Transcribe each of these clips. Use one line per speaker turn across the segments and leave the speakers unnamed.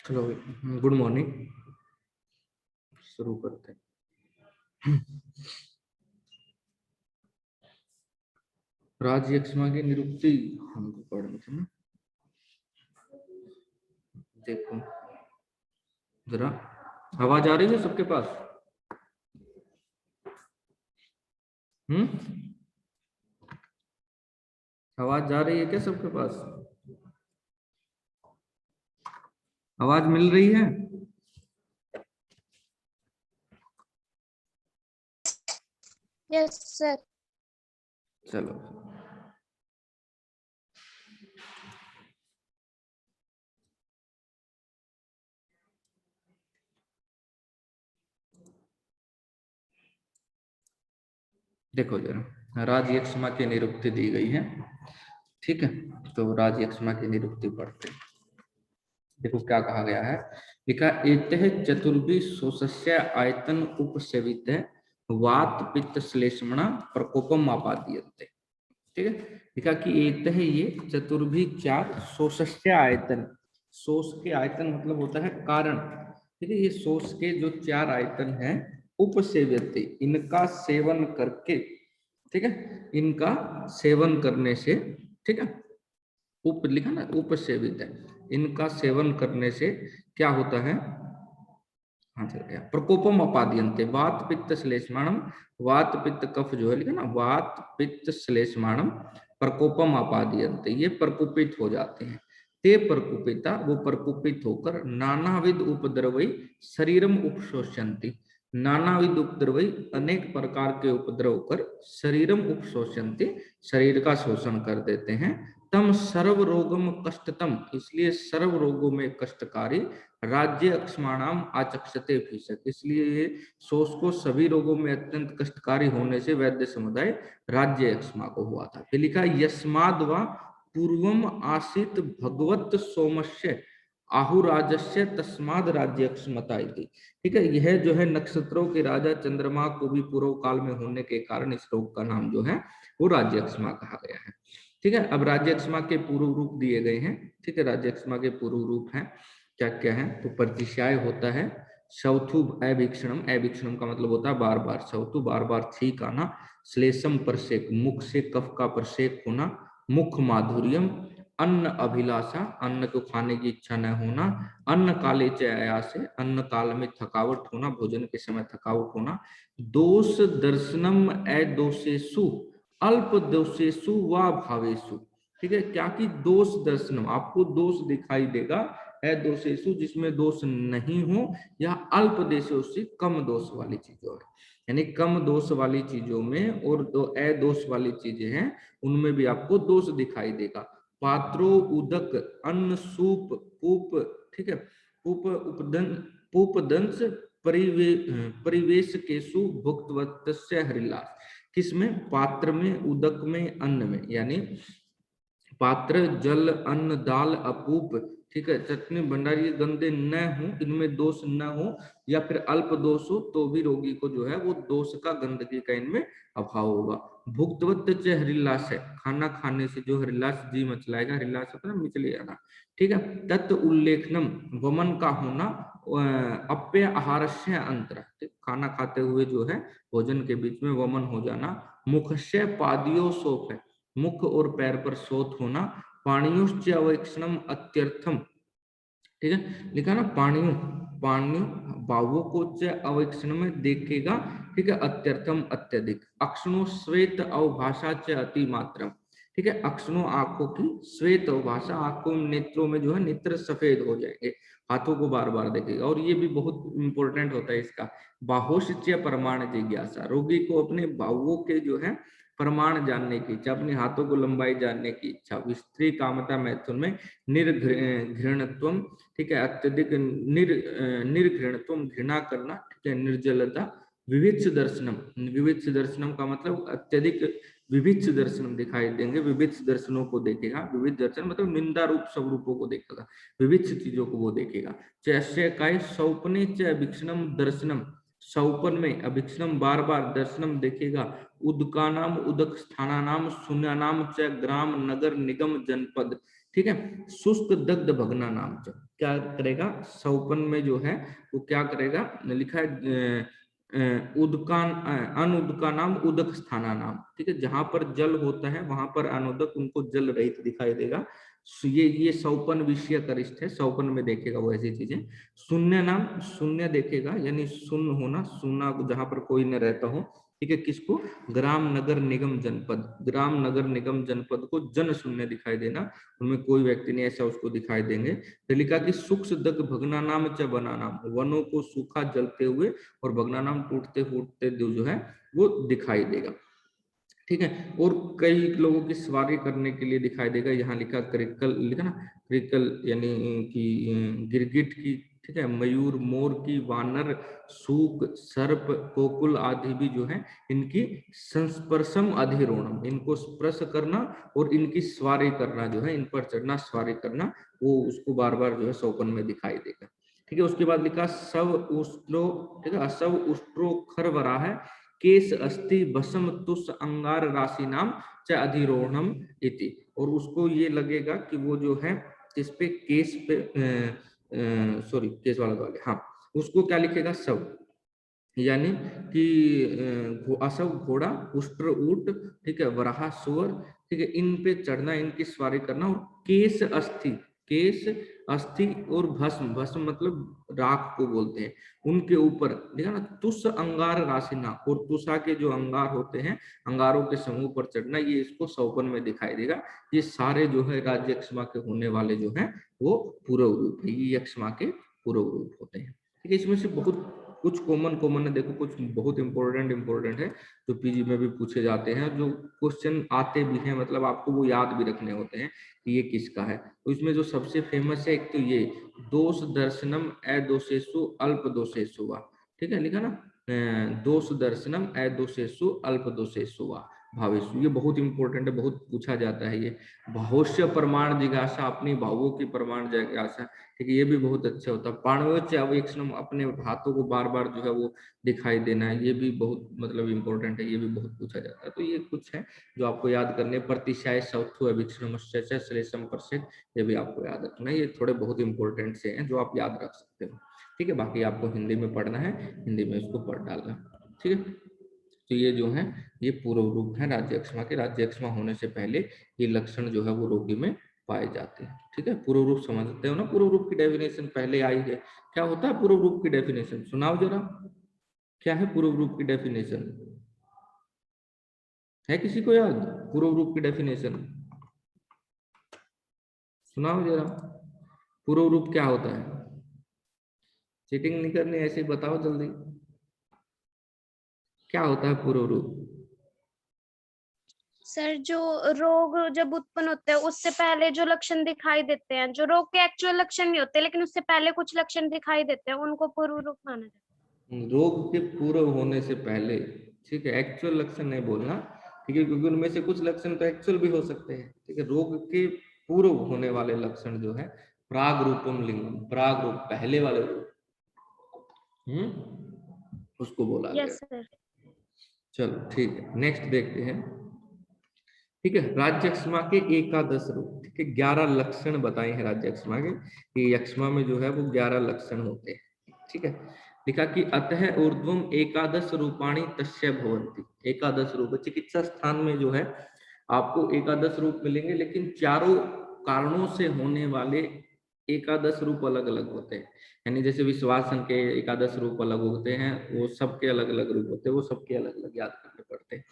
चलो good morning, शुरू करते हैं। राज्य यक्ष्मा की निरुक्ति हमको पढ़नी थी ना। देखो जरा, आवाज आ रही है सबके पास? आवाज जा रही है क्या सबके पास? आवाज मिल रही है?
Yes sir.
चलो देखो जरा, राज यक्ष्मा की निरुक्ति दी गई है, ठीक है। तो राज यक्ष्मा की निरुक्ति पढ़ते हैं। देखो क्या कहा गया है, लिखा एतः चतुर्भि शोषस्य आयतन उपसेवित वात पित्त श्लेष्मणा प्रकोपम आपाद्यन्ते। ठीक है, लिखा कि एतः ये चतुर्भि चार शोषस्य आयतन, शोष के आयतन मतलब होता है कारण, ठीक है। ये शोष के जो चार आयतन हैं उपसेव्यते, इनका सेवन करके, ठीक है, इनका सेवन करने से, ठीक है, उप लिखा ना, उपसेवित है, इनका सेवन करने से क्या होता है, हाँ चल गया, प्रकोपम अपाद्यन्ते वात पित्त श्लेष्माणम, वात पित्त कफ जो है लिखा ना, वात पित्त श्लेष्माणम प्रकोपम अपाद्यन्ते, ये प्रकोपित हो जाते हैं। ते प्रकोपिता, वो प्रकोपित होकर नानाविध उपद्रवई शरीरम उपशोषयन्ति, नानाविध उपद्रवई अनेक प्रकार के उपद्रव कर शरीरम उपशोषयन्ति, शरीर का शोषण कर देते हैं। तम सर्व रोगम कष्टतम, इसलिए सर्व रोगों में कष्टकारी, राज्य अक्ष्माणाम आचक्षते भीषक, इसलिए ये शोष को सभी रोगों में अत्यंत कष्टकारी होने से वैद्य समुदाय राज्य अक्ष्मा को हुआ था। फिर लिखा यस्माद् वा पूर्वम आसीत भगवत सोमस्य आहुराजस्य तस्माद राज्य अक्ष्मता इति। ठीक है, यह जो है नक्षत्रों के राजा चंद्रमा को भी पूर्व काल में होने के कारण इस रोग का नाम जो है वो राज्य अक्ष्मा कहा गया है। ठीक है, अब राज्य अक्ष्मा के पूर्व रूप दिए गए हैं। ठीक है, राज्य अक्ष्मा के पूर्व रूप हैं क्या क्या है, तो प्रतिशाय होता है, शौथु अभीक्षणम, अभीक्षणम का मतलब होता है बार बार, शौथु बार बार छींक आना, श्लेषम प्रसेक, मुख से कफ का प्रसेक होना, मुख माधुर्यम, अन्न अभिलाषा, अन्न को खाने की इच्छा न होना, अन्न काले च आयासे, अन्न काल में थकावट होना, भोजन के समय थकावट होना, दोष दर्शनम अदोषेषु अल्प दोषेषु व भावेषु। ठीक है, क्या कि दोष दर्शनम, आपको दोष दिखाई देगा, अदोषेषु जिसमें दोष नहीं हो, या अल्प देशों से कम दोष वाली चीजों में, यानी कम दोष वाली चीजों में, और दो अदोष वाली चीजें हैं उनमें भी आपको दोष दिखाई देगा। पात्रो उदक अन्न सूप पूप, ठीक है, पूप उपदन पूप दंश परिवेश केसु भुक्तवत्स्य हरिलास, किसमें, पात्र में, उदक में, अन्न में, यानी पात्र, जल, अन्न, दाल, अपूप, ठीक है, चटनी भंडारी, ये गंदे न हो, इनमें दोष न हो, या फिर अल्प दोष हो, तो भी रोगी को जो है वो दोष का, गंदगी का इनमें अभाव होगा। भुक्तवत च हरिलास है, खाना खाने से जो हरिलास जी मचलाएगा, हरिलास होता है ना, मिचले जाना। ठीक है, तत् उल्लेखनम, वमन का होना, अप्य आहार से अंतर, खाना खाते हुए जो है भोजन के बीच में वमन हो जाना, मुख से पादियो शोक है, मुख और पैर पर शोथ होना, पाणियोश्च अवैक्षणम अत्यर्थम, ठीक है, लिखा ना पाणियों, पाणियों भावों को च अवैक्षण में देखेगा, ठीक है, अत्यर्थम अत्यधिक, अक्षणों श्वेत अवभाषा च अति मात्रम, ठीक है, अक्षणों आंखों की, श्वेत अवभाषा आंखों नेत्रों में जो है नेत्र सफेद हो जाएंगे, हाथों को बार बार देखेगा। और ये भी बहुत इंपॉर्टेंट होता है इसका, बाहोश्च प्रमाण जिज्ञासा, रोगी को अपने भावों के जो है प्रमाण जानने की इच्छा, अपने हाथों को लंबाई जानने की इच्छा, स्त्री कामता मैथुन में निर्घृणत्व, ठीक है, अत्यधिक निर्घृणत्व घृणा करना, ठीक है, निर्जलता, विविध दर्शनम, विविध दर्शनम का मतलब अत्यधिक विविध दर्शनम दिखाई देंगे, विविध दर्शनों को देखेगा, विविध दर्शन मतलब निंदा रूप स्वरूपों को देखेगा, विविध चीजों को वो देखेगा। चैश्य काय सौपने च अभिक्षणम दर्शनम, सौपन में अभिक्षणम बार बार दर्शनम देखेगा, उदका नाम उदक स्थाना नाम शून्य नाम च ग्राम नगर निगम जनपद, ठीक है, शुष्क दग्ध भगना नाम च, क्या करेगा सौपन में जो है वो क्या करेगा, लिखा है उदकान अनुदका नाम उदक स्थाना नाम, ठीक है, जहां पर जल होता है वहां पर अनुदक उनको जल रहित दिखाई देगा। ये सौपन विषय करिष्ठ है, सौपन में देखेगा वो ऐसी चीजें। शून्य नाम, शून्य देखेगा यानी शून्य होना, शून्य जहां पर कोई न रहता हो, ठीक है, किसको, ग्राम नगर निगम जनपद, ग्राम नगर निगम जनपद को जन शून्य दिखाई देना, उनमें कोई व्यक्ति नहीं, ऐसा उसको दिखाई देंगे। तो लिखा कि सूक्ष्म दग भगना नाम च बना नाम, वनों को सूखा जलते हुए और भगना नाम टूटते फूटते जो है वो दिखाई देगा, ठीक है। और कई लोगों की सवारी करने के लिए दिखाई देगा, यहाँ लिखा क्रिकल, लिखा ना क्रिकल यानी कि गिरगिट की, ठीक है, मयूर मोर की, वानर सूक सर्प कोकुल आदि भी जो है इनकी संस्पर्शम अधिरोहणम, इनको स्पर्श करना और इनकी सवारी करना जो है, इन पर चढ़ना सवारी करना, वो उसको बार बार जो है सौपन में दिखाई देगा, ठीक है। उसके बाद लिखा सव उष्ट्रो, ठीक है, सव उष्ट्रो खरवरा है, केस अस्थि भस्म तुष अंगार राशि नाम च अधिरोहणम इति, और उसको ये लगेगा कि वो जो है इस पे केस पे सॉरी केस वाले हाँ, उसको क्या लिखेगा सब, यानी कि असव घोड़ा, उष्ट्र ऊंट, ठीक है, वराह सुअर, ठीक है, इन पे चढ़ना, इनकी सवारी करना, और केस अस्थि, केस अस्थि और भस्म, भस्म मतलब राख को बोलते हैं, उनके ऊपर देखा ना, तुष अंगार राशिना, और तुषा के जो अंगार होते हैं, अंगारों के समूह पर चढ़ना, ये इसको सौपन में दिखाई देगा। ये सारे जो है राज्य यक्षमा के होने वाले जो है वो पूर्व रूप है, ये यक्षमा के पूर्व रूप होते हैं, ठीक है। इसमें से बहुत कुछ कॉमन है, देखो कुछ बहुत इंपॉर्टेंट है जो पीजी में भी पूछे जाते हैं, जो क्वेश्चन आते भी हैं, मतलब आपको वो याद भी रखने होते हैं कि ये किसका है। तो इसमें जो सबसे फेमस है एक तो ये दोष दर्शनम अदोषेषु अल्प दोषेषु वा, ठीक है, लिखा ना दोष दर्शनम अदोषेषु अल्प दोषेषु वा भावेशु, ये बहुत इंपॉर्टेंट है, बहुत पूछा जाता है ये। भावोश्य प्रमाण जिज्ञासा, अपनी भावों की प्रमाण जिज्ञासा, ठीक है, ये भी बहुत अच्छा होता है। पाणियोच्च अवैक्षणम, अपने हाथों को बार बार जो है वो दिखाई देना है, ये भी बहुत मतलब इंपॉर्टेंट है, ये भी बहुत पूछा जाता है। तो ये कुछ है जो आपको याद करने, प्रतिशय सौथु अभिक्षणम श्लेषम प्रसिद्ध, ये भी आपको याद रखना है, ये थोड़े बहुत इंपॉर्टेंट से हैं जो आप याद रख सकते हो, ठीक है। बाकी आपको हिंदी में पढ़ना है, हिंदी में इसको पढ़ डालना, ठीक है। तो ये जो है ये पूर्व रूप है राज्य यक्षमा के, राज्य यक्षमा होने से पहले ये लक्षण जो है वो रोगी में पाए जाते हैं, ठीक है। पूर्व रूप समझते हो ना, पूर्व रूप की डेफिनेशन पहले आई है, क्या होता है पूर्व रूप की डेफिनेशन, सुनाओ जरा, क्या है पूर्व रूप की डेफिनेशन, है किसी को याद पूर्व रूप की डेफिनेशन, सुनाओ जरा, पूर्व रूप क्या होता है, चीटिंग नहीं करनी, ऐसे ही बताओ जल्दी, क्या होता है पूर्व रूप।
सर जो रोग जब उत्पन्न होते हैं उससे पहले जो लक्षण दिखाई देते हैं, जो रोग के एक्चुअल लक्षण नहीं होते लेकिन उससे पहले कुछ लक्षण दिखाई देते हैं, उनको पूर्व रूप माना जाता है।
रोग के पूर्व होने से पहले, ठीक है, एक्चुअल लक्षण नहीं बोलना, ठीक है, क्योंकि उनमें से कुछ लक्षण तो एक्चुअल भी हो सकते हैं, ठीक है। रोग के पूर्व होने वाले लक्षण जो है प्राग रूपम लिंगम, प्राग रूप पहले वाले रूप, उसको बोला गया।
Yes sir.
चलो ठीक है, नेक्स्ट देखते हैं, ठीक है। राज्य यक्षमा के एकादश रूप, ठीक है, 11 लक्षण बताए हैं राज्य यक्षमा के, कि यक्षमा में जो है वो 11 लक्षण होते हैं, ठीक है। लिखा कि अतः ऊर्ध्वम एकादश रूपाणी तस्य भवन्ति, एकादश रूप चिकित्सा स्थान में जो है आपको एकादश रूप मिलेंगे, लेकिन चारों कारणों से होने वाले एकादश रूप अलग अलग होते हैं। यानी जैसे विश्वासन के एकादश रूप अलग होते हैं, वो सबके अलग अलग रूप होते हैं, वो सबके अलग अलग याद करने पड़ते हैं।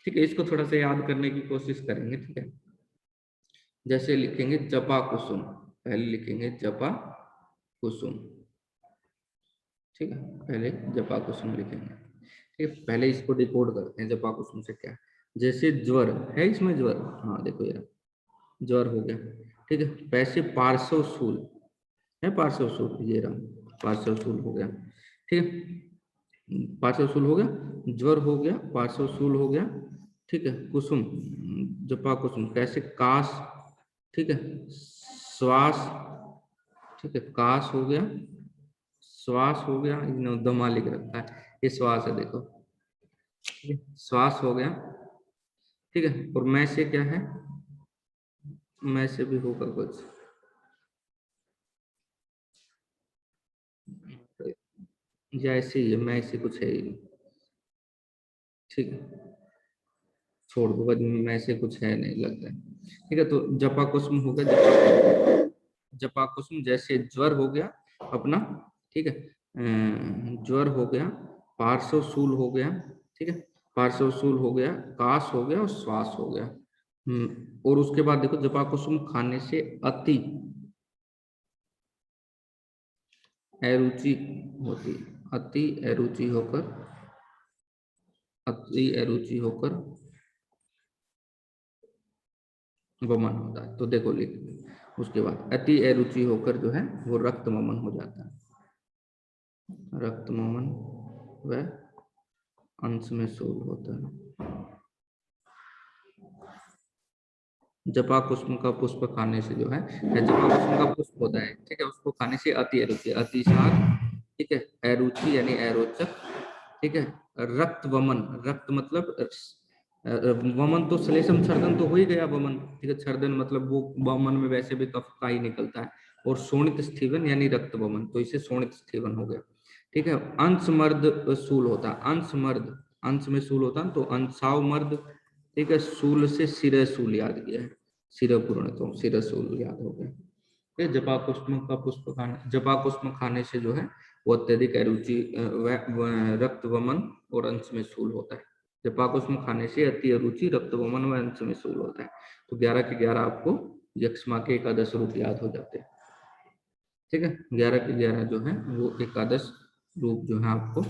ठीक है, इसको थोड़ा सा याद करने की कोशिश करेंगे। ठीक है, जैसे लिखेंगे जपा कुसुम, पहले लिखेंगे जपा कुसुम। ठीक है, पहले जपा कुसुम लिखेंगे। ठीक है, पहले इसको डिकोड करते हैं जपा कुसुम से क्या। जैसे ज्वर है, इसमें ज्वर, हाँ देखो यार ज्वर हो गया। ठीक है, पैसे पार्श्व शूल है, पार्श्व शूल ये रहा, पार्श्व शूल हो गया। ठीक है, पार्श्व शूल हो गया, ज्वर हो गया, पार्श्व शूल हो गया। ठीक है, कुसुम, जपा कुसुम, कैसे काश। ठीक है, श्वास। ठीक है, काश हो गया, श्वास हो गया, इन्होंने दमा लिख रखा है, ये श्वास है देखो। ठीक है, श्वास हो गया। ठीक है, और मैं से क्या है, मैं से भी होगा कुछ, जैसे ही है, मैं से कुछ है ही नहीं। ठीक है, छोड़ दो, मैं से कुछ है नहीं लगता है। ठीक है, तो जपा कुसुम हो गया, जपा कुसुम। जैसे ज्वर हो गया अपना। ठीक है, ज्वर हो गया, पार्श्व शूल हो गया। ठीक है, पार्श्व शूल हो गया, काश हो गया और श्वास हो गया। और उसके बाद देखो जपा कुसुम खाने से अति अरुचि होती, अति अरुचि होकर, अति अरुचि होकर वमन होता है। तो देखो लिख, उसके बाद अति अरुचि होकर जो है वो रक्त वमन हो जाता है, रक्त वमन व अंश में शूल होता है। जपा कुसुम का पुष्प खाने से जो है, जपा कुसुम का पुष्प होता है, ठीक है, उसको खाने से अति अरुचि, अतिसार। ठीक है, अरुचि यानी अरोचक। ठीक है, रक्त वमन, रक्त मतलब वमन तो श्लेषम छर्दन तो हो ही गया वमन। ठीक है, छर्दन मतलब वो वमन में वैसे भी कफ का ही निकलता है। और शोणित स्थीवन यानी रक्त वमन, तो इसे शोणित स्थीवन हो गया। ठीक है, अंश मर्द शूल होता है, अंश मर्द, अंश में शूल होता है तो अंशाव मर्द। ठीक है, शूल से सिर शूल याद किया है, सिर पूर्ण तो सिर शूल याद हो गया। ये जपा कुसुम का पुष्प खाने, जपा कुसुम खाने से जो है वो अत्यधिक अरुचि, रक्त वमन और अंश में शूल होता है। जपा कुसुम खाने से अति अरुचि, रक्त वमन व अंश में शूल होता है। तो 11 के 11 आपको यक्ष्मा के एकादश रूप याद हो जाते हैं। ठीक है, 11 के 11 जो है वो एकादश रूप जो है आपको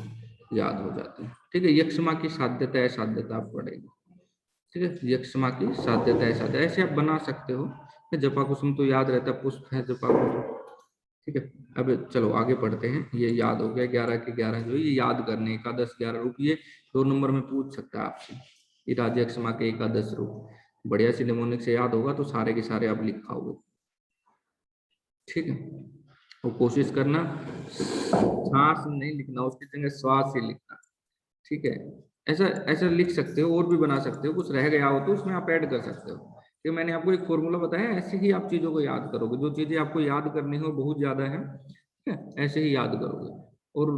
याद हो जाते हैं। ठीक है, यक्ष्मा की साध्यता असाध्यता आप पढ़ेंगे। ठीक है, यक्ष्मा की साध्यता असाध्यता ऐसे आप बना सकते हो। जपा कुसुम तो याद रहता है, पुष्प है जपा कुसुम। ठीक है, अब चलो आगे पढ़ते हैं। ये याद हो गया 11 के 11 जो ये याद करने एकादश 11 रूप, ये 2 नंबर में पूछ सकता है आपसे, ये राज्यक्षमा के एकादश रूप। बढ़िया सी निमोनिक से याद होगा तो सारे के सारे आप लिख पाओगे। ठीक है, और कोशिश करना सांस नहीं लिखना, उसकी जगह श्वास ही लिखना। ठीक है, ऐसा ऐसा लिख सकते हो, और भी बना सकते हो, कुछ रह गया हो तो उसमें आप ऐड कर सकते हो। कि मैंने आपको एक फॉर्मूला बताया, ऐसे ही आप चीजों को याद करोगे, जो चीजें आपको याद करनी हो बहुत ज्यादा है, ठीक है, ऐसे ही याद करोगे। और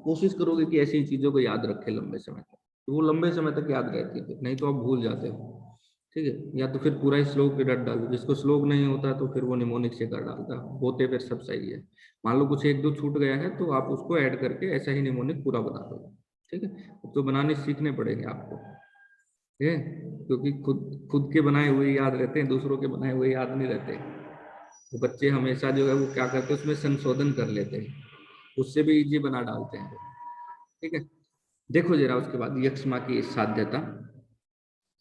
कोशिश करोगे कि ऐसी चीजों को याद रखे लंबे समय तक, तो वो लंबे समय तक याद रहती है, नहीं तो आप भूल जाते हो। ठीक है, या तो फिर पूरा ही श्लोक रट डालो, जिसको श्लोक नहीं होता तो फिर वो निमोनिक से कर डालता है, होते फिर सब सही है। मान लो कुछ एक दो छूट गया है तो आप उसको ऐड करके ऐसा ही निमोनिक पूरा बना दो। ठीक है, अब तो बनाने सीखने पड़ेंगे आपको। ठीक है, क्योंकि खुद खुद के बनाए हुए याद रहते हैं, दूसरों के बनाए हुए याद नहीं रहते। तो बच्चे हमेशा जो है वो क्या करते हैं, उसमें संशोधन कर लेते हैं, उससे भी इजी बना डालते हैं। ठीक है, देखो जरा उसके बाद यक्ष्मा की साध्यता,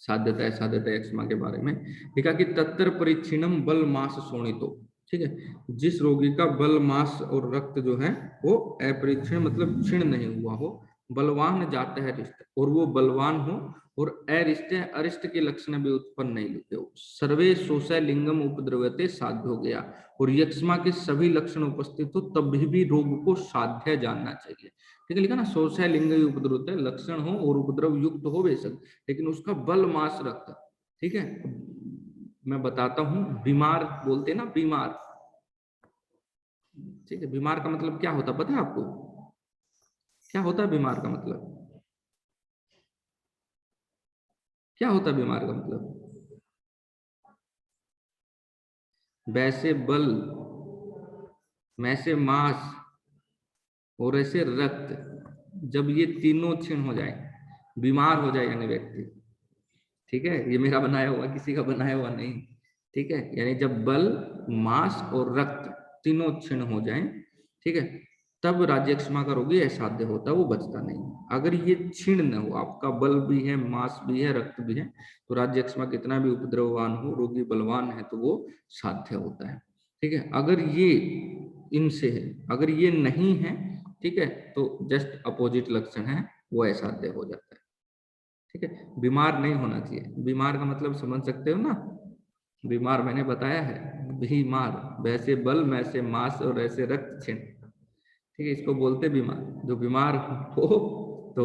साध्यता है साध्यता यक्ष्मा के बारे में लिखा कि तत्र परिक्षीणम बल मास शोणितो। ठीक है, जिस रोगी का बल मास और रक्त जो है वो अपरिक्षीण मतलब क्षीण नहीं हुआ हो, बलवान जाता है रिष्ट, और वो बलवान हो, और अरिष्ट अरिष्ट के लक्षण भी उत्पन्न नहीं होते हो, सर्वे शोषय लिंगम उपद्रवते साध्य हो गया, और यक्ष्मा के सभी लक्षण उपस्थित हो तब भी रोग को साध्य जानना चाहिए। ठीक है, लिखा ना, शोषय लिंग उपद्रव है, लक्षण हो और उपद्रव युक्त हो बेशक, लेकिन उसका बल मास रक्त। ठीक है, मैं बताता हूं, बीमार बोलते हैं ना, बीमार। ठीक है, बीमार का मतलब क्या होता है पता है आपको, क्या होता है बीमार का मतलब, क्या होता है बीमार का मतलब? वैसे बल, वैसे मांस और ऐसे रक्त, जब ये तीनों क्षीण हो जाए, बीमार हो जाए यानी व्यक्ति, ठीक है, ये मेरा बनाया हुआ, किसी का बनाया हुआ नहीं, ठीक है, यानी जब बल, मांस और रक्त तीनों क्षीण हो जाएं, ठीक है, तब राज्यक्षमा का रोगी असाध्य होता है, वो बचता नहीं। अगर ये क्षीण न हो, आपका बल भी है, मांस भी है, रक्त भी है, तो राज्यक्षमा कितना भी उपद्रववान हो, रोगी बलवान है, तो वो साध्य होता है, ठीक है। अगर ये इनसे है, अगर ये नहीं है, ठीक है, तो जस्ट अपोजिट लक्षण है, वो असाध्य हो जाता है, ठीक है। बीमार नहीं होना चाहिए, बीमार का मतलब समझ सकते हो ना, बीमार मैंने बताया है, बीमार, वैसे बल, वैसे मांस और ऐसे रक्त क्षीण, ठीक है, इसको बोलते बीमार। जो बीमार हो तो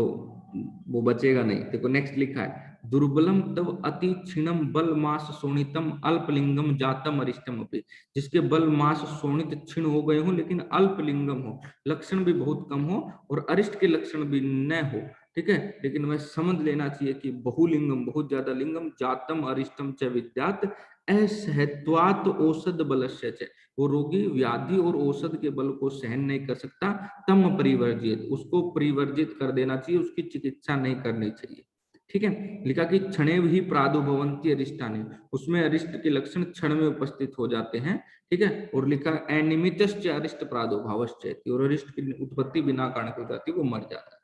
वो बचेगा नहीं। देखो नेक्स्ट लिखा है, दुर्बलम तब अति क्षीणम बल मास शोणितम अल्पलिंगम जातम अरिष्टम अपि। जिसके बल मास शोणित क्षीण हो गए हो लेकिन अल्पलिंगम हो, लक्षण भी बहुत कम हो और अरिष्ट के लक्षण भी न हो, ठीक है, लेकिन वह समझ लेना चाहिए कि बहुलिंगम, बहुत ज्यादा लिंगम, जातम अरिष्टम च विद्यात असहत्वात औषध बलस्य च। वो रोगी व्याधि और औषध के बल को सहन नहीं कर सकता, तम परिवर्जित, उसको परिवर्जित कर देना चाहिए, उसकी चिकित्सा नहीं करनी चाहिए, ठीक है। लिखा कि क्षणे ही प्रादुर्भवंती अरिष्टानि, उसमें अरिष्ट के लक्षण क्षण में उपस्थित हो जाते हैं, ठीक है। और लिखा अनिमितश्च अरिष्ट प्रादुर्भावश्च, और अरिष्ट की उत्पत्ति बिना कारण की हो जाती है, वो मर जाता है,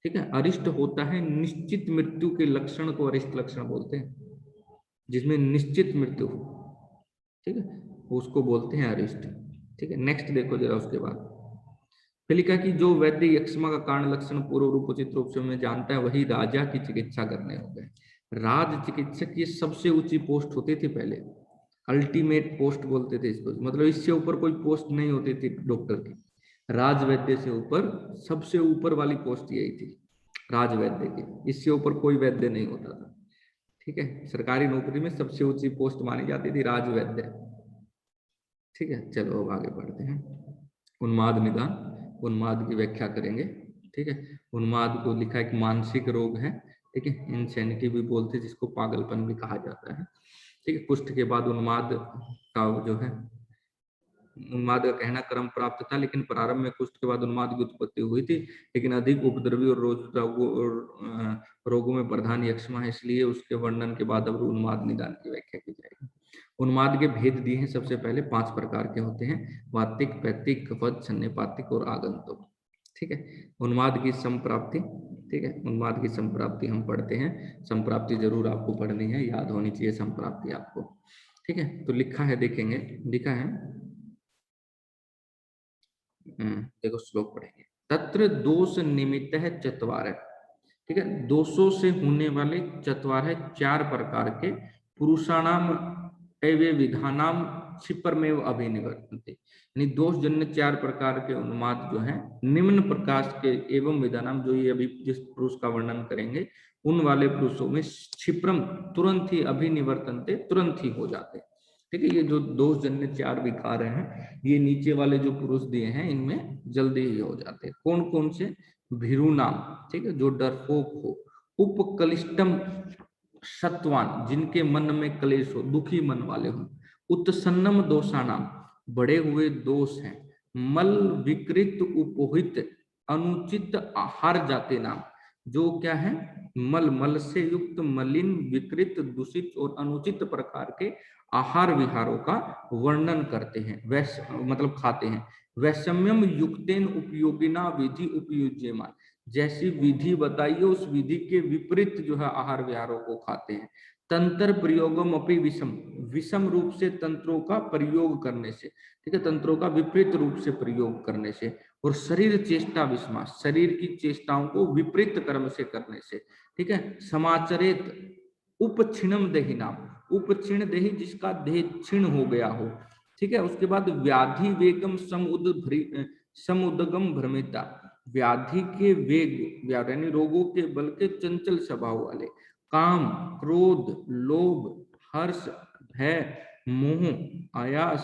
ठीक है। अरिष्ट होता है निश्चित मृत्यु के लक्षण को अरिष्ट लक्षण बोलते हैं, जिसमें निश्चित मृत्यु हो, ठीक है, उसको बोलते हैं अरिष्ट, ठीक है। नेक्स्ट देखो जरा उसके बाद फिर लिखा कि जो वैद्य यक्ष्मा का कारण लक्षण पूर्व रूप उचित रूप से में जानता है, वही राजा की चिकित्सा करने हो गए। राज चिकित्सक ये सबसे ऊंची पोस्ट होती थी पहले, अल्टीमेट पोस्ट बोलते थे इसको, मतलब इससे ऊपर कोई पोस्ट नहीं होती थी डॉक्टर की, राज वैद्य से ऊपर सबसे ऊपर वाली पोस्ट यही थी, राज वैद्य की, इससे ऊपर कोई वैद्य नहीं होता था, ठीक है। सरकारी नौकरी में सबसे ऊंची पोस्ट मानी जाती थी राज वैद्य, ठीक है। चलो अब आगे बढ़ते हैं, उन्माद निदान, उन्माद की व्याख्या करेंगे, ठीक है। उन्माद को लिखा एक मानसिक रोग है, ठीक है, इंसैनिटी भी बोलते हैं जिसको, पागलपन भी कहा जाता है, ठीक है। कुष्ठ के बाद उन्माद का जो है, उन्माद का कहना क्रम प्राप्त था, लेकिन प्रारंभ में कुष्ठ के बाद उन्माद की उत्पत्ति हुई थी, लेकिन अधिक उपद्रवी और रोगों में प्रधान यक्ष्मा है, इसलिए उसके वर्णन के बाद अब उन्माद निदान की व्याख्या की जाएगी। उन्माद के भेद दिए हैं, सबसे पहले 5 प्रकार के होते हैं, वातिक, पैतिक, कफत, सन्निपातिक और आगंतुक, ठीक है। उन्माद की संप्राप्ति, ठीक है, उन्माद की संप्राप्ति हम पढ़ते हैं, संप्राप्ति जरूर आपको पढ़नी है, याद होनी चाहिए संप्राप्ति आपको, ठीक है। तो लिखा है, देखेंगे, लिखा है, देखो श्लोक पढ़ेंगे, तत्र दोष निमित्त है चत्वार, ठीक है, दोषों से होने वाले चत्वार है, 4 प्रकार के, पुरुषाणाम एवं विधानाम क्षिप्रमेव अभिनिवर्तन्ते, यानी दोष जन्य 4 प्रकार के उन्माद जो है निम्न प्रकाश के एवं विधानाम, जो ये अभी जिस पुरुष का वर्णन करेंगे उन वाले पुरुषों में क्षिप्रम तुरंत ही अभिनिवर्तन्ते, तुरंत ही हो जाते, ठीक है। ये जो दोष जन्य 4 विकार हैं, ये नीचे वाले जो पुरुष दिए हैं इनमें जल्दी ही हो जाते हैं। कौन कौन से, भीरुनाम, ठीक है, जो डरपोक हो, उपकलिष्टम सत्वान, जिनके मन में क्लेश हो, दुखी मन वाले हो, उत्सन्नम दोषानाम, बड़े हुए दोष हैं, मल विकृत उपोहित अनुचित आहार जाते नाम, जो क्या है, मल, मल से युक्त मलिन, विकृत, दूषित और अनुचित प्रकार के आहार विहारों का वर्णन करते हैं, वैश्य मतलब खाते हैं। वैषम्यम युक्तेन उपयोगिना विधि उपयुज्यमान, जैसी विधि बताइए उस विधि के विपरीत जो है आहार विहारों को खाते हैं। तंत्र प्रयोगम अपि विषम, विषम रूप से तंत्रों का प्रयोग करने से, ठीक है, तंत्रों का विपरीत रूप से प्रयोग करने से, और शरीर चेष्टा विस्मा, शरीर की चेष्टाओं को विपरीत कर्म से करने से, ठीक है। समाचरित उपक्षिणम देहिनाम, उपक्षीण देही, जिसका देह क्षीण हो गया हो, ठीक है। उसके बाद व्याधि वेगम समुदगम भ्रमिता, व्याधि के वेग, यानी रोगों के बल के चंचल स्वभाव वाले, काम, क्रोध, लोभ, हर्ष, भय, मोह, आयास,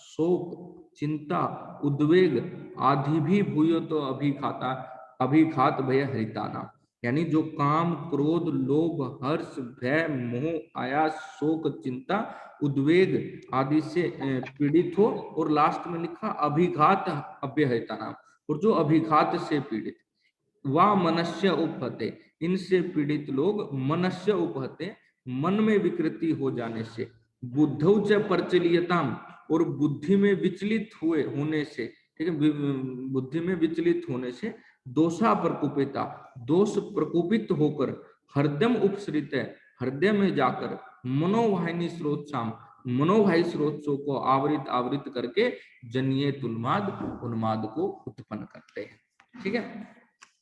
शोक, चिंता, उद्वेग आदि भी भूयो तो अभिघात भय हरिताना, यानी जो काम, क्रोध, लोभ, हर्ष, भय, मोह, आयास, शोक, चिंता, उद्वेग आदि से पीड़ित हो, और लास्ट में लिखा अभिघात अव्यहता नाम, और जो अभिघात से पीड़ित, वा मनस्य उपहते, इनसे पीड़ित लोग मनस्य उपहते, मन में विकृति हो जाने से, बुद्धौ च प्रचलियताम, और बुद्धि में विचलित हुए होने से, ठीक है, बुद्धि में विचलित होने से, दोषा प्रकोपिता, दोष प्रकोपित होकर, हृदय उपसृत है, हृदय में जाकर, मनोवाहिनी स्रोतसाम, मनोवाही स्रोतों को आवृत आवृत करके, जनियत उन्माद, उन्माद को उत्पन्न करते हैं। ठीक है,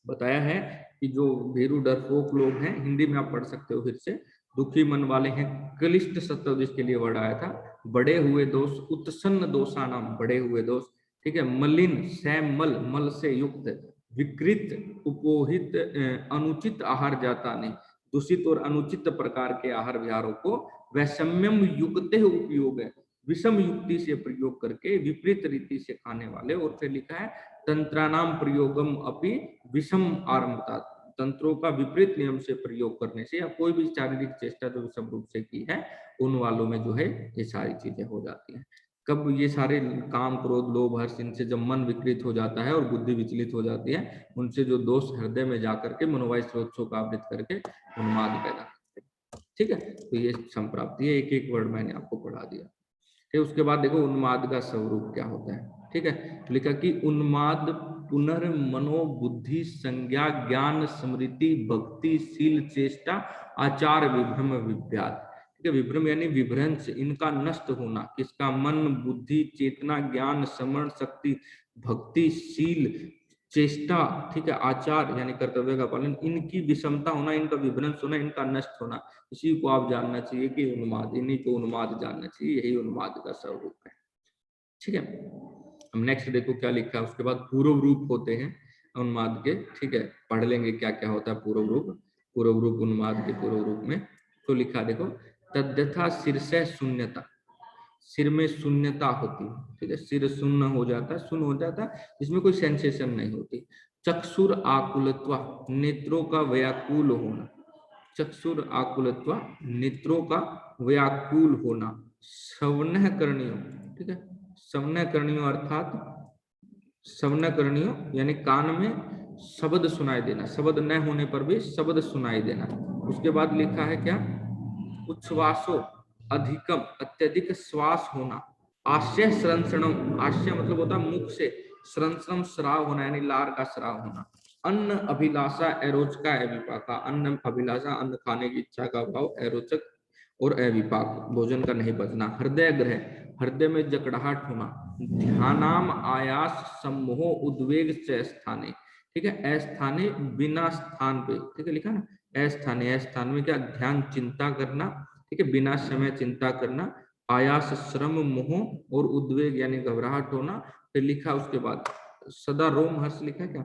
बताया है कि जो भीरू डरपोक लोग हैं, हिंदी में आप पढ़ सकते हो फिर से, दुखी मन वाले हैं, क्लिष्ट सत्व जिसके लिए वर्ड आया था, बढ़े हुए दोष, उत्सन्न दोषा नाम, बढ़े हुए दोष, ठीक है, मलिन, सैमल, मल से युक्त, विकृत, उपोहित, अनुचित आहार जाता नहीं, दूषित और अनुचित प्रकार के आहार विहारों को वैषम्यम युक्त उपयोग है, विषम युक्ति से प्रयोग करके, विपरीत रीति से खाने वाले। और फिर लिखा है तंत्राणाम प्रयोगम अपि विषम आरंभता, तंत्रों का विपरीत नियम से प्रयोग करने से, या कोई भी शारीरिक चेष्टा जो विषम रूप से की है, उन वालों में जो है ये सारी चीजें हो जाती हैं। कब ये सारे काम, क्रोध, लोभ, हर्ष, इनसे जब मन विकृत हो जाता है और बुद्धि विचलित हो जाती है, उनसे जो दोष हृदय में जाकर के मनोवाई स्रोतों का आवृत करके उन्माद पैदा करते हैं। ठीक है, तो ये संप्राप्ति है, एक एक वर्ड मैंने आपको पढ़ा दिया। फिर उसके बाद देखो उन्माद का स्वरूप क्या होता है। ठीक है, लिखा कि उन्माद पुनर्मनो बुद्धि संज्ञा ज्ञान स्मृति भक्ति शील चेष्टा आचार विभ्रम विव्याद। ठीक है, विभ्रम यानी विभ्रंश, इनका नष्ट होना, किसका, मन, बुद्धि, चेतना, ज्ञान, समरण शक्ति, भक्ति, शील, चेष्टा, ठीक है, आचार यानी कर्तव्य का पालन, इनकी विषमता होना, इनका विभ्रंश होना, इनका नष्ट होना, इसी को आप जानना चाहिए कि उन्माद, इन्हीं को उन्माद जानना चाहिए, यही उन्माद का स्वरूप है। ठीक है, हम नेक्स्ट देखो क्या लिखा है। उसके बाद पूर्व रूप होते हैं उन्माद के। ठीक है, पढ़ लेंगे क्या क्या होता है पूर्व रूप। पूर्व रूप उन्माद के पूर्व रूप में तो लिखा देखो, तद्यथा सिर से शून्यता, सिर में शून्यता होती है। ठीक है, सिर शून्य हो जाता है, शून्य हो जाता है, इसमें कोई सेंसेशन नहीं होती। चक्षुर आकुलत्वा, नेत्रों का व्याकुल होना, चक्षुर आकुलत्वा, नेत्रों का व्याकुल होना। श्रवण करणियों, ठीक है, श्रवण करणियों अर्थात श्रवण करणियों यानी कान में शब्द सुनाई देना, शब्द न होने पर भी शब्द सुनाई देना। उसके बाद लिखा है क्या, उच्छ्वासो अधिकम, अत्यधिक श्वास होना। आश्य श्रंसणम, आश्य मतलब होता है मुख से, श्रंसणम श्राव होना यानी लार का श्राव होना। अन्न अभिलाषा एरोचका अविपाका, अन्न अभिलाषा अन्न खाने की इच्छा का भाव, एरोचक और अविपाक भोजन का नहीं बचना। हृदय ग्रह, हृदय में जकड़ाहट होना। ध्यानाम आयास सम्मोह उद्वेग से स्थाने, ठीक है, अस्थाने बिना स्थान पे, ठीक है लिखा ना, अस्थाने, अस्थान में क्या, ध्यान चिंता करना, ठीक है, बिना समय चिंता करना। आयास श्रम मोह और उद्वेग यानी घबराहट होना। फिर लिखा उसके बाद सदा रोम हर्ष, लिखा क्या,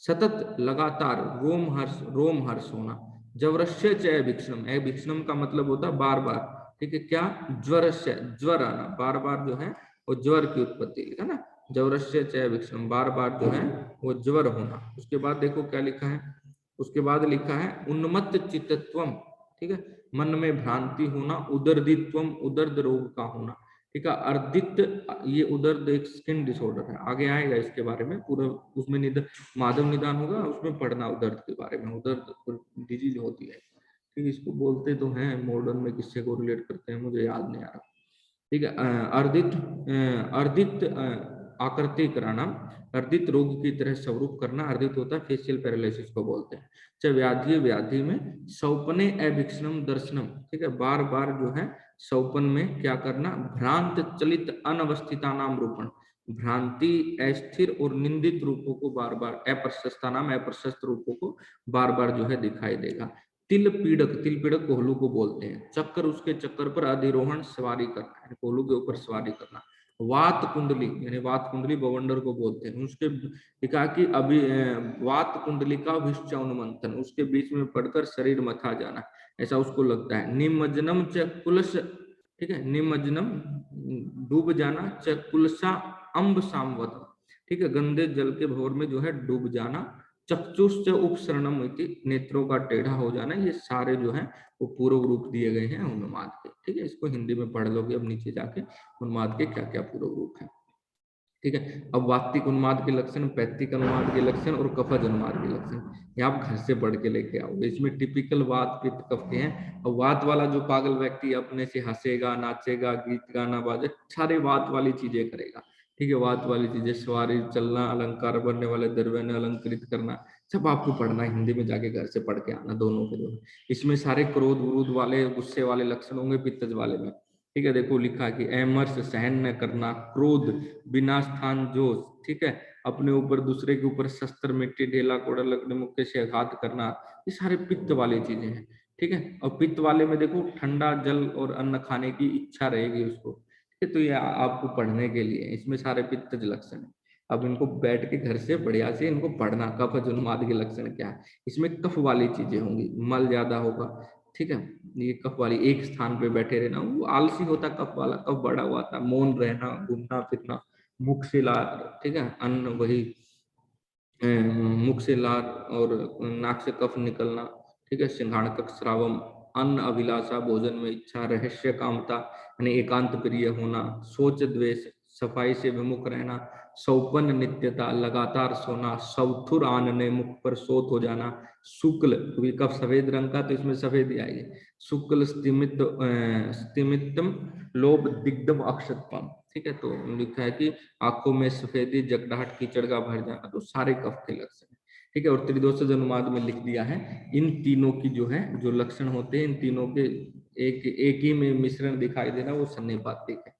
सतत लगातार रोम हर्ष होना। जवरस्य च अभिक्षणम, अभिक्षणम का मतलब होता है बार बार, ठीक है, क्या, ज्वरस्य, ज्वर आना, बार बार जो है वो ज्वर की उत्पत्ति, लिखा ना, जवरस्य च अभिक्षणम, बार बार जो है वो ज्वर होना। उसके बाद देखो क्या लिखा है, उसके बाद लिखा है उन्मत्त चित्तत्वम, ठीक है, मन में भ्रांति होना। उदरदित्वम, उदर्द रोग का होना, ठीक है। अर्दित, ये उदर्द एक स्किन डिसऑर्डर है, आगे आएगा इसके बारे में पूरा, उसमें माधव निदान होगा, उसमें पढ़ना उदर्द के बारे में, उदर्द डिजीज होती है, ठीक है। इसको बोलते तो हैं मॉडर्न में, किससे को रिलेट करते हैं मुझे याद नहीं आ रहा, ठीक है। अर्दित आकृति कराना, अर्दित रोग की तरह स्वरूप करना, अर्दित होता है फेशियल पैरालिसिस को बोलते हैं। चाहे व्याधि, व्याधि में सौपने अभिक्षणम दर्शनम, ठीक है, बार बार जो है सौपन में क्या करना, भ्रांत चलित अनवस्थिता नाम रूपण, भ्रांति अस्थिर और निंदित रूपों को बार बार, अप्रशस्ता नाम अप्रशस्त रूपों को बार बार जो है दिखाई देगा। तिल पीड़क, तिल पीड़क कोहलू को बोलते हैं। चक्कर, उसके चक्कर पर अधिरोहण सवारी करना, कोहलू के ऊपर सवारी करना। वात कुंडली यानी वात कुंडली बवंडर को बोलते हैं। उसके लिखा कि अभी वात कुंडली का विश्चौन मंथन, उसके बीच में पड़कर शरीर मथा जाना, ऐसा उसको लगता है। निमज्जनम च कुलस, ठीक है, निमज्जनम डूब जाना, च कुलसा अम्ब सामवत, ठीक है, गंदे जल के भंवर में जो है डूब जाना। चक्षुश्च उपसरणम इति, नेत्रों का टेढ़ा हो जाना, ये सारे जो है वो पूर्व रूप दिए गए हैं उन्माद के। ठीक है, इसको हिंदी में पढ़ लोगे अब नीचे जाके उन्माद के क्या क्या पूर्व रूप हैं। ठीक है, अब वात्तिक उन्माद के लक्षण, पैत्तिक उन्माद के लक्षण और कफज उन्माद के लक्षण, ये आप घर से पढ़ के लेके आओगे। इसमें टिपिकल वात पित्त कफ के हैं। और वात वाला जो पागल व्यक्ति अपने से हंसेगा, नाचेगा, गीत गाना बाजे, सारे वात वाली चीजें करेगा। ठीक है, वात वाली चीजें, सवारी, चलना, अलंकार बनने वाले द्रव्य ने अलंकृत करना, सब आपको पढ़ना है, हिंदी में जाके घर से पढ़ के आना, दोनों के दोनों। इसमें सारे क्रोध विरोध वाले, गुस्से वाले लक्षण होंगे पित्तज वाले में। ठीक है, देखो लिखा कि एमर्ष, सहन न करना, क्रोध, बिना स्थान जोश, ठीक है, अपने ऊपर दूसरे के ऊपर शस्त्र, मिट्टी, ढेला, कोड़ा, लकड़ी, मुक्के से आघात करना, ये सारे पित्त वाली चीजें हैं। ठीक है, और पित्त वाले में देखो ठंडा जल और अन्न खाने की इच्छा रहेगी उसको। ठीक है, तो ये आपको पढ़ने के लिए इसमें सारे पित्तज लक्षण है। अब इनको बैठ के घर से बढ़िया से इनको पढ़ना, कफ उन्माद के लक्षण क्या है। इसमें कफ वाली चीजें होंगी, मल ज्यादा होगा। ठीक है, ये कफ वाली, एक स्थान पे बैठे रहना, वो आलसी होता कफ वाला, कफ बड़ा हुआ था, मौन रहना, घूमना फिरना, मुख से लार, ठीक है, अन्न वही मुख से लार और नाक से कफ निकलना। ठीक है, सिंघाणक श्रावम, अन्न अभिलाषा, भोजन में इच्छा, रहस्य कामता यानी एकांत प्रिय होना, सोच द्वेष, सफाई से विमुख रहना, सौपन नित्यता, लगातार सोना, सौथुर आनने, मुख पर सोत हो जाना, शुक्ल, क्योंकि कफ सफेद रंग का तो इसमें सफेद ही आएगी, शुक्ल स्तिमितम लोभ दिग्धम अक्षतपम। ठीक है, तो लिखा है कि आंखों में सफेदी, जगड़ाहट, कीचड़ का भर जाना, तो सारे कफ के लक्षण है। ठीक है, और त्रिदोष अनुवाद में लिख दिया है इन तीनों की जो है जो लक्षण होते हैं, इन तीनों के एक ही में मिश्रण दिखाई देना, वो सन्निपातिक है।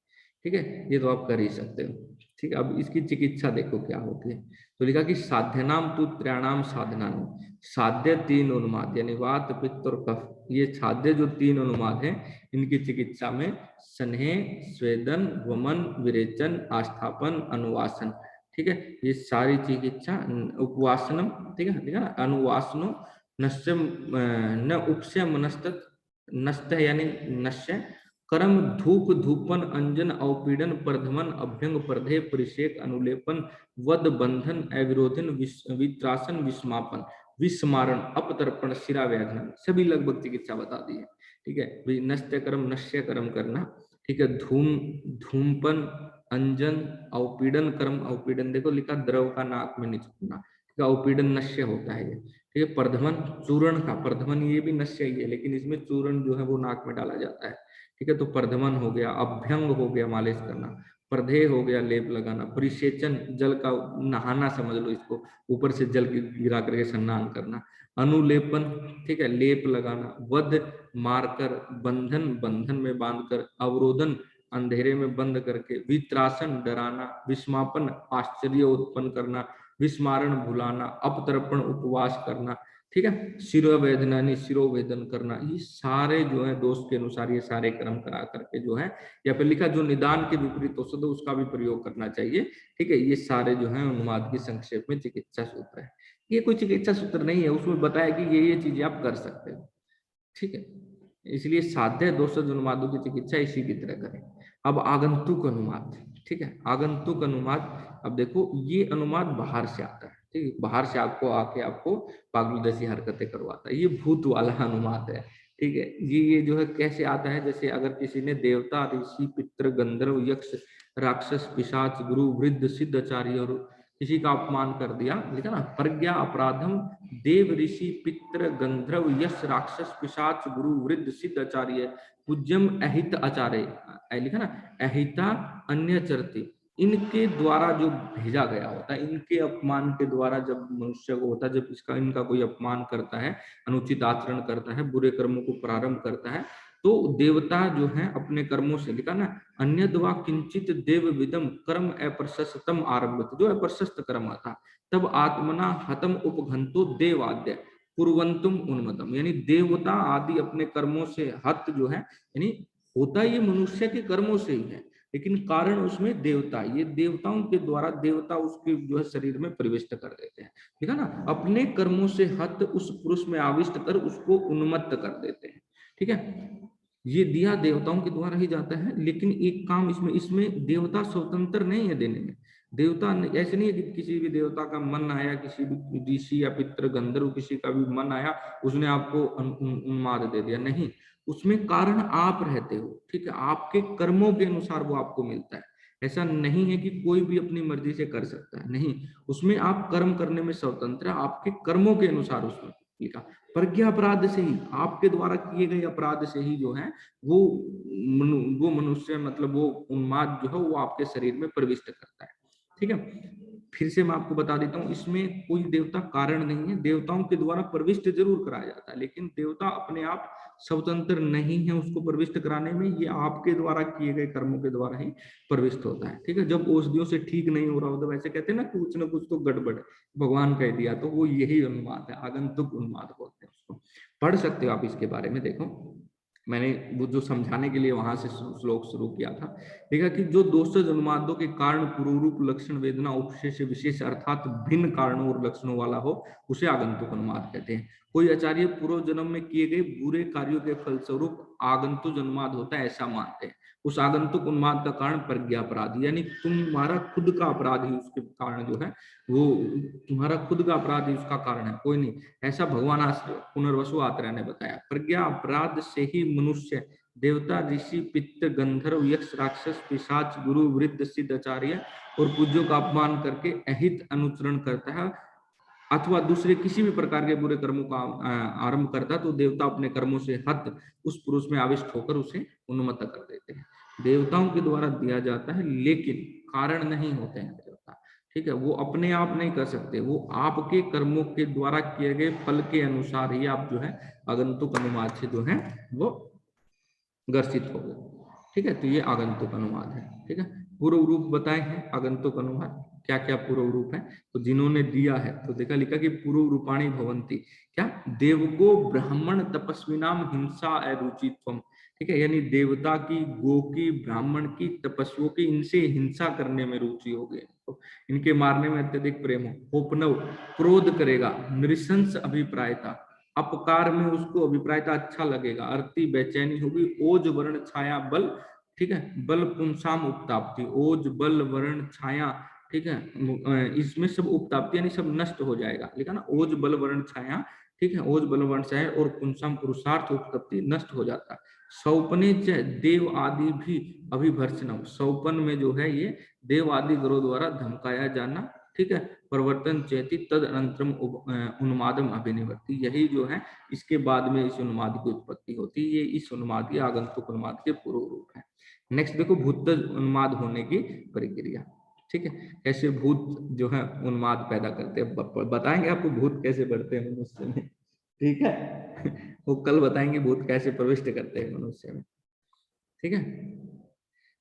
ठीक है, ये तो आप कर ही सकते हो। ठीक है, अब इसकी चिकित्सा देखो क्या होती है। तो लिखा कि साध्यनाम तु त्रयाणाम साधनानि, साध्य तीन उन्माद यानी वात पित्त और कफ, ये साध्य जो तीन उन्माद है इनकी चिकित्सा में स्नेह, स्वेदन, वमन, विरेचन, आस्थापन, अनुवासन। ठीक है, ये सारी चिकित्सा, उपवासनम, ठीक है ना, अनुवासनो नश्य न उपस्य मनस्त, नस्त यानी नश्य, कर्म, धूप, धूपन, अंजन, अवपीडन, प्रधमन, अभ्यंग, प्रधेय, परिषेक, अनुलेपन, वध, बंधन, अविरोधन, वित्रासन, विस्मापन, विस्मारण, अपतर्पण, शिरा व्याघ्रन, सभी लगभग चिकित्सा बता दी है। ठीक है, नश्य कर्म, नश्य कर्म करना। ठीक है, धूमपन, अंजन, अवपीडन कर्म, अवपीडन देखो लिखा द्रव का नाक में निचोड़ना। ठीक है, अवपीडन नश्य होता है ये। ठीक है, प्रधमन, चूर्ण का, प्रधमन ये भी नश्य ही है, लेकिन इसमें चूर्ण जो है वो नाक में डाला जाता है। ठीक है, तो प्रधमन हो गया, अभ्यंग हो गया मालिश करना, प्रधेय हो गया लेप लगाना, परिसेचन जल का नहाना समझ लो इसको, ऊपर से जल गिरा करके स्नान करना, अनुलेपन, ठीक है, लेप लगाना, वध, मारकर, बंधन, बंधन में बांधकर, अवरोधन, अंधेरे में बंद करके, वित्रासन, डराना, विस्मापन, आश्चर्य उत्पन्न करना, विस्मारण, भुलाना, अपतर्पण, उपवास करना। ठीक है, शिरोवेदना यानी शिरोवेदन करना, ये सारे जो है दोष के अनुसार ये सारे कर्म करा करके जो है, या फिर लिखा जो निदान के विपरीत औषध उसका भी प्रयोग करना चाहिए। ठीक है, ये सारे जो है उन्माद की संक्षेप में चिकित्सा सूत्र है। ये कोई चिकित्सा सूत्र नहीं है, उसमें बताया कि ये चीजें आप कर सकते हो। ठीक है, इसलिए साध्य दोषज उन्मादों की चिकित्सा इसी की तरह करें। अब आगंतुक अनुमाद, ठीक है, आगंतुक अनुमाद, अब देखो ये अनुमाद बाहर से आता है। ठीक है, बाहर से आपको आके आपको पागल जैसी हरकतें करवाता है, ये भूत वाला अनुमाद है। ठीक है, ये जो है कैसे आता है, जैसे अगर किसी ने देवता, ऋषि, पितृ, गंधर्व, यक्ष, राक्षस, पिशाच, गुरु, वृद्ध, सिद्ध, आचार्य और किसी का अपमान कर दिया, लिखा ना, प्रज्ञा अपराधम, देव, ऋषि, पितृ, गंधर्व, यश, राक्षस, पिशाच, गुरु, वृद्ध, सिद्ध, आचार्य, पूज्यम, अहित आचार्य, लिखा ना, अहिता अन्य चरती, इनके द्वारा जो भेजा गया होता है, इनके अपमान के द्वारा जब मनुष्य को होता है, जब इसका इनका कोई अपमान करता है, अनुचित आचरण करता है, बुरे कर्मों को प्रारंभ करता है, तो देवता जो है अपने कर्मों से, लिखा ना, अन्यद्वा किंचित देव विदम कर्म अप्रशस्तम आरंभ, जो अप्रशस्त कर्म था, तब आत्मना हतम उपघंतो देवाद्य पूर्वंतुम उन्मतम, यानी देवता आदि अपने कर्मों से हत जो है, यानी होता ये मनुष्य के कर्मों से ही है, लेकिन कारण उसमें देवता, ये देवताओं के द्वारा देवता उसके जो है शरीर में प्रविष्ट कर देते हैं। ठीक है ना, अपने कर्मों से हत उस पुरुष में आविष्ट कर उसको उन्मत्त कर देते हैं। ठीक है, ये दिया देवताओं के द्वारा ही जाता है, लेकिन एक काम इसमें इसमें देवता स्वतंत्र नहीं है देने में। देवता ऐसे नहीं है कि किसी भी देवता का मन आया, किसी भी ऋषि या पितृ गंधर्व किसी का भी मन आया, उसने आपको उन्माद दे दिया, नहीं, उसमें कारण आप रहते हो, ठीक है, आपके कर्मों के अनुसार वो आपको मिलता है। ऐसा नहीं है कि कोई भी अपनी मर्जी से कर सकता है, नहीं, उसमें आप कर्म करने में स्वतंत्र है, आपके कर्मों के अनुसार उसमें लिखा। प्रज्ञा अपराध से ही, आपके द्वारा किए गए अपराध से ही जो है वो मनुष्य मतलब वो उन्माद जो है वो आपके शरीर में प्रविष्ट करता है, ठीक है। फिर से मैं आपको बता देता हूँ, इसमें कोई देवता कारण नहीं है, देवताओं के द्वारा प्रविष्ट जरूर कराया जाता है, लेकिन देवता अपने आप स्वतंत्र नहीं है उसको प्रविष्ट कराने में, ये आपके द्वारा किए गए कर्मों के द्वारा ही प्रविष्ट होता है, ठीक है। जब औषधियों से ठीक नहीं हो रहा होता, वैसे कहते हैं ना कुछ ना कुछ तो गड़बड़ भगवान कह दिया, तो वो यही उन्माद है, आगंतुक उन्माद बोलते हैं उसको। पढ़ सकते हो आप इसके बारे में, देखो मैंने वो जो समझाने के लिए वहां से श्लोक शुरू किया था, देखा कि जो दोषज उन्मादों के कारण पूर्वरूप लक्षण वेदना उपशेष विशेष अर्थात भिन्न कारणों और लक्षणों वाला हो, उसे आगंतुक उन्माद कहते हैं। कोई आचार्य पूर्व जन्म में किए गए बुरे कार्यों के फलस्वरूप आगंतुक उन्माद होता है ऐसा मानते हैं। उस आगंतुक उन्माद का कारण प्रज्ञापराध, यानी तुम्हारा खुद का अपराध ही उसके कारण जो है वो, तुम्हारा खुद का अपराध ही उसका कारण है, कोई नहीं। ऐसा भगवान पुनर्वसु आत्रेय ने बताया। प्रज्ञा अपराध से ही मनुष्य देवता ऋषि पितृ गंधर्व यक्ष राक्षस पिशाच गुरु वृद्ध सिद्ध आचार्य और पूज्यों का अपमान करके अहित अनुचरण करता है अथवा दूसरे किसी भी प्रकार के बुरे कर्मों का आरंभ करता है, तो देवता अपने कर्मों से हत उस पुरुष में आविष्ट होकर उसे उन्मत्त कर देते हैं। देवताओं के द्वारा दिया जाता है, लेकिन कारण नहीं होते हैं देवता, ठीक है, वो अपने आप नहीं कर सकते, वो आपके कर्मों के द्वारा किए गए फल के अनुसार ही आप जो है आगंतुक अनुवाद से जो है वो ग्रसित हो गए, ठीक है। तो ये आगंतुक अनुवाद है, ठीक है। पूर्व रूप बताए हैं आगंतुक अनुवाद, क्या क्या पूर्व रूप है, तो जिन्होंने दिया है तो देखा लिखा कि पूर्व रूपाणी भवंती, क्या देवगो ब्राह्मण तपस्विनाम हिंसा अरुचित्वम, ठीक है, यानी देवता की, गो की, ब्राह्मण की, तपस्वियों की, इनसे हिंसा करने में रुचि हो गई, तो इनके मारने में अत्यधिक प्रेम हो, उपनव क्रोध करेगा, नृशंस अभिप्रायता, अपकार में उसको अभिप्रायता अच्छा लगेगा, अर्थी बेचैनी होगी, ओज वर्ण छाया बल, ठीक है, बल पुंसाम उपताप्ति, ओज बल वर्ण छाया, ठीक है, इसमें सब उपताप्ति यानी सब नष्ट हो जाएगा, लिखा ना, ओज बल वर्ण छाया, ठीक है, ओज बल वर्ण छाया और पुंसाम पुरुषार्थ उपतप्ति नष्ट हो जाता है। सौपने देव आदि भी अभिभर्षण, सौपन में जो है ये देव आदि ग्रहों द्वारा धमकाया जाना, ठीक है, प्रवर्तन चेती तद अनंतरम उन्मादम अभिनिवर्ती, यही जो है इसके बाद में इस उन्माद की उत्पत्ति होती है, ये इस उन्माद की आगंतुक उन्माद के पूर्व रूप है। नेक्स्ट देखो भूत उन्माद होने की प्रक्रिया, ठीक है, कैसे भूत जो है उन्माद पैदा करते हैं, बताएंगे आपको भूत कैसे बढ़ते हैं मनुष्य में, ठीक है वो कल बताएंगे भूत कैसे प्रविष्ट करते हैं मनुष्य में, ठीक है।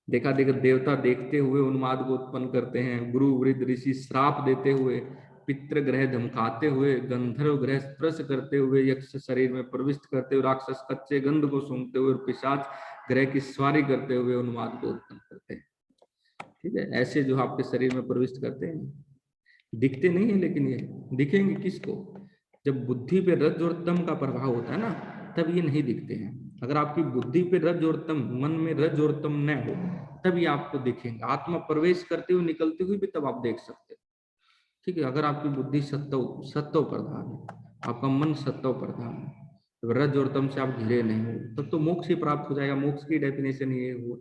देखा देखा देवता देखते हुए उन्माद को उत्पन्न करते हैं, गुरु वृद्ध ऋषि श्राप देते हुए, पितृ ग्रह धमकाते हुए, गंधर्व ग्रह स्पर्श करते हुए, यक्ष शरीर में प्रविष्ट करते हुए, राक्षस कच्चे गंध को सूंघते हुए और पिशाच ग्रह की सवारी करते हुए उन्माद को उत्पन्न करते हैं, ठीक है। ऐसे जो आपके शरीर में प्रविष्ट करते हैं, दिखते नहीं है, लेकिन ये दिखेंगे किसको, जब बुद्धि पे रज और तम का प्रभाव होता है ना, तब ये नहीं दिखते हैं। अगर आपकी बुद्धि पे रज और तम, मन में रज और तम न हो, तब ये आपको दिखेंगे, आत्मा प्रवेश करते हुए निकलते हुए भी तब आप देख सकते हो, ठीक है। अगर आपकी बुद्धि सत्व प्रधान है, आपका मन सत्व प्रधान है, तो रज और तम से आप घिरे नहीं हो, तब तो मोक्ष ही प्राप्त हो जाएगा, मोक्ष की डेफिनेशन ये हो,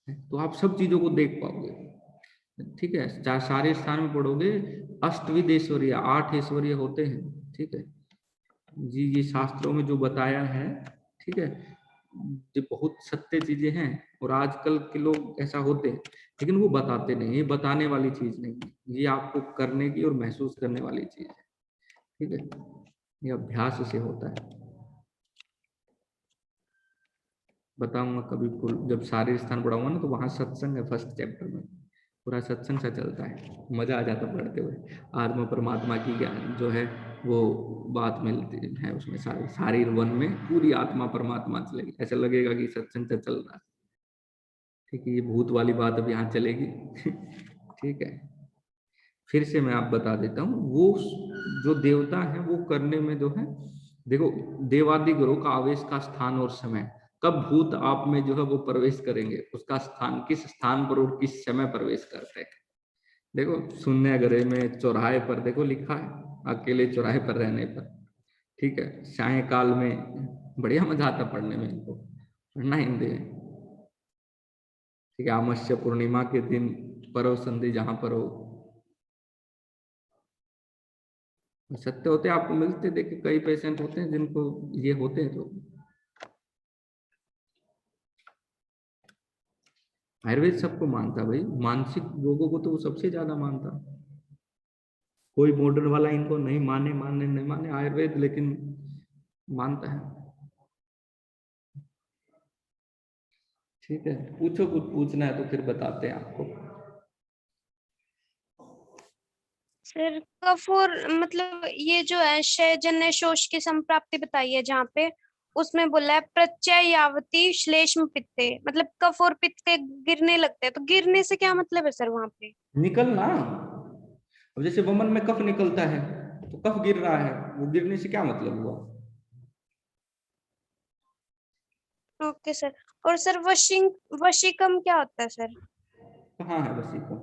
तो आप सब चीजों को देख पाओगे, ठीक है। चाहे सारे स्थान में पढ़ोगे, अष्टविध ऐश्वर्य, 8 ऐश्वर्य होते हैं, ठीक है जी, ये शास्त्रों में जो बताया है, ठीक है, ये बहुत सत्य चीजें हैं, और आजकल के लोग ऐसा होते हैं, लेकिन वो बताते नहीं, ये बताने वाली चीज नहीं है, ये आपको करने की और महसूस करने वाली चीज है, ठीक है, ये अभ्यास से होता है। बताऊंगा कभी जब सारे स्थान पढ़ाऊंगा ना, तो वहां सत्संग है फर्स्ट चैप्टर में, पूरा सत्संग सा चलता है, मजा आ जाता पढ़ते हुए, आत्मा परमात्मा की ज्ञान जो है वो बात मिलती है उसमें, सारी वन में पूरी आत्मा परमात्मा चलेगी, ऐसा लगेगा कि सत्संग से चल रहा है, ठीक है। ये भूत वाली बात अब यहाँ चलेगी ठीक है। फिर से मैं आप बता देता हूँ, वो जो देवता है वो करने में जो है, देखो देवादि ग्रहों का आवेश का स्थान और समय, कब भूत आप में जो है वो प्रवेश करेंगे, उसका स्थान किस स्थान पर और किस समय प्रवेश करते हैं, देखो शून्य गरे में चौराहे पर देखो लिखा है, अकेले चौराहे पर रहने पर। ठीक है, सायकाल में बढ़िया मजा आता पढ़ने में, इनको पढ़ना हिंदी में। ठीक है, अमावस्या पूर्णिमा के दिन परो संधि जहां पर हो। सत्य होते आपको मिलते, देखिए कई पेशेंट होते हैं जिनको ये होते हैं, तो आयुर्वेद सबको मानता भाई, मानसिक रोगों को तो वो सबसे ज्यादा मानता। कोई मॉडर्न वाला इनको नहीं माने, माने नहीं माने आयुर्वेद, लेकिन मानता है। ठीक है, पूछो, कुछ पूछना है तो फिर बताते हैं आपको।
सर कफ और मतलब ये जो है क्षयजन्य शोष की संप्राप्ति बताई है जहाँ पे, उसमें बोला है प्रत्ययावती श्लेष्म पित्ते, मतलब कफ और पित्त के गिरने लगते हैं, तो गिरने से क्या मतलब है सर वहां पे?
निकलना। अब जैसे वमन में कफ निकलता है, तो कफ गिर रहा है, वो गिरने से क्या मतलब हुआ?
Okay sir. और सर वशीकम क्या होता है सर?
कहाँ है बस को,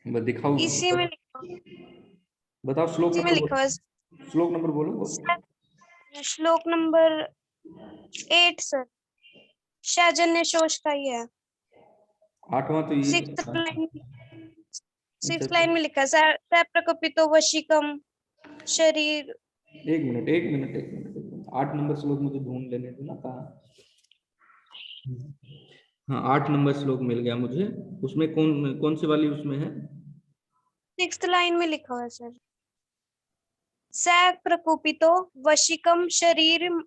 मैं दिखाऊं?
इसी में लिखा,
बताओ श्लोक
इसी में
नंबर
लिखा हुआ है
बोलो, श्लोक नंबर बोलो।
सर। श्लोक नंबर 8 सर, क्षयजन्य शोष का ही है।
8वां तो ये।
6th लाइन,
अच्छा
6th लाइन में लिखा है सर प्रकोपितो वशीकम शरीर।
एक मिनट, एक मिनट, एक मिनट, एक मिनट, 8 नंबर श्लोक मुझे ढूंढ लेने दो ना, कहा। हाँ, 8 नंबर श्लोक मिल गया मुझे। उसमें कौन कौन सी वाली उसमें है?
6th लाइन में लिखा हुआ है सर, स प्रकोपितो वशिकम शरीरम।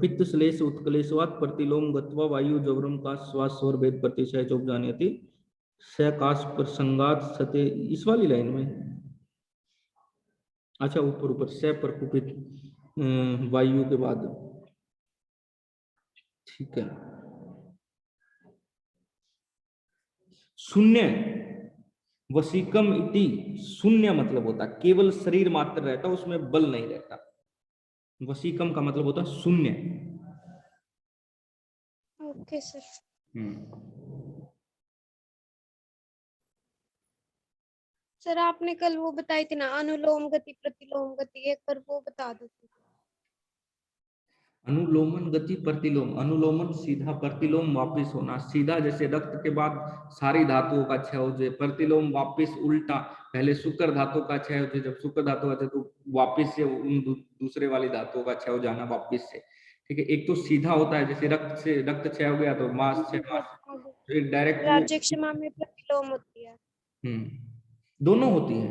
पित्त श्लेष उत्कलेशवात प्रतिलोम गत्वा वायु जवरम का श्वास स्वर भेद प्रतिशय चौक जाने सकाश प्रसंगात सते, इस वाली लाइन में। अच्छा, ऊपर ऊपर से प्रकुपित वायु के बाद। ठीक है, शून्य वसीकम इति, शून्य मतलब होता है केवल शरीर मात्र रहता, उसमें बल नहीं रहता। वसीकम का मतलब होता है शून्य।
Okay sir. सर आपने कल वो बताई थी ना अनुलोम गति प्रतिलोम गति, एक बार वो बता दो।
अनुलोमन गति प्रतिलोम, अनुलोमन सीधा, प्रतिलोम वापिस होना, सीधा जैसे रक्त के बाद सारी धातुओं का क्षय हो जाए, प्रतिलोम वापिस उल्टा, पहले शुक्र धातु का क्षय हो जाए, जब शुक्र धातु का तो वापिस से उन दूसरे वाली धातुओं का क्षय हो जाना वापिस से। ठीक है, एक तो सीधा होता है, जैसे रक्त से रक्त क्षय हो गया तो मांस क्षय, मांस, तो एक डायरेक्ट वो।
राज्य क्षमा में प्रतिलोम होती है।
दोनों होती है,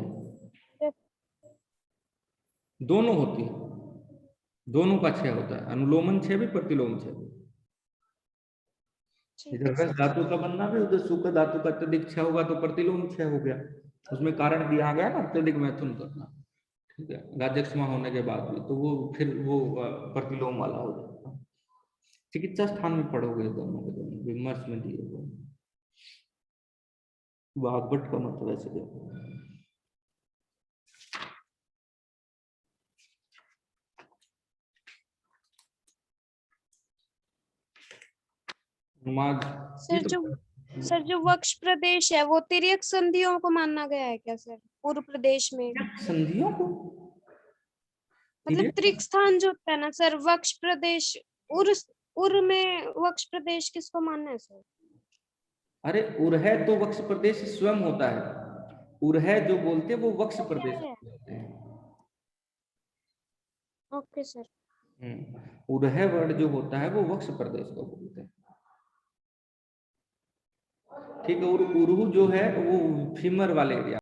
दोनों होती है, दोनों का क्षय होता है, अनुलोमन क्षय भी प्रतिलोम क्षय भी। इधर रस धातु का बनना भी, उधर शुक्र धातु का अत्यधिक क्षय होगा तो प्रतिलोम क्षय हो गया, उसमें कारण दिया गया ना अत्यधिक मैथुन करना। ठीक है, राज्यक्षमा होने के बाद भी तो वो फिर वो प्रतिलोम वाला हो जाता। चिकित्सा स्थान में पढ़ोगे दोनों के दोनों विमर्श में दिए हुए, वाग्भट का मतलब ऐसे देखो।
सर जो वक्ष प्रदेश है वो तिर्यक संधियों को माना गया है क्या सर पूर्व प्रदेश में?
संधियों को
मतलब त्रिक स्थान जो होता है ना सर, वक्ष प्रदेश, उर में वक्ष प्रदेश किसको मानना है सर?
अरे उरह तो वक्ष प्रदेश स्वयं होता है, उरह जो बोलते हैं वो वक्ष प्रदेश बोलते हैं।
Okay sir.
उरह वर्ड जो होता है वो वक्ष प्रदेश को बोलते हैं। ठीक है, और उरहु जो है वो फीमर वाले एरिया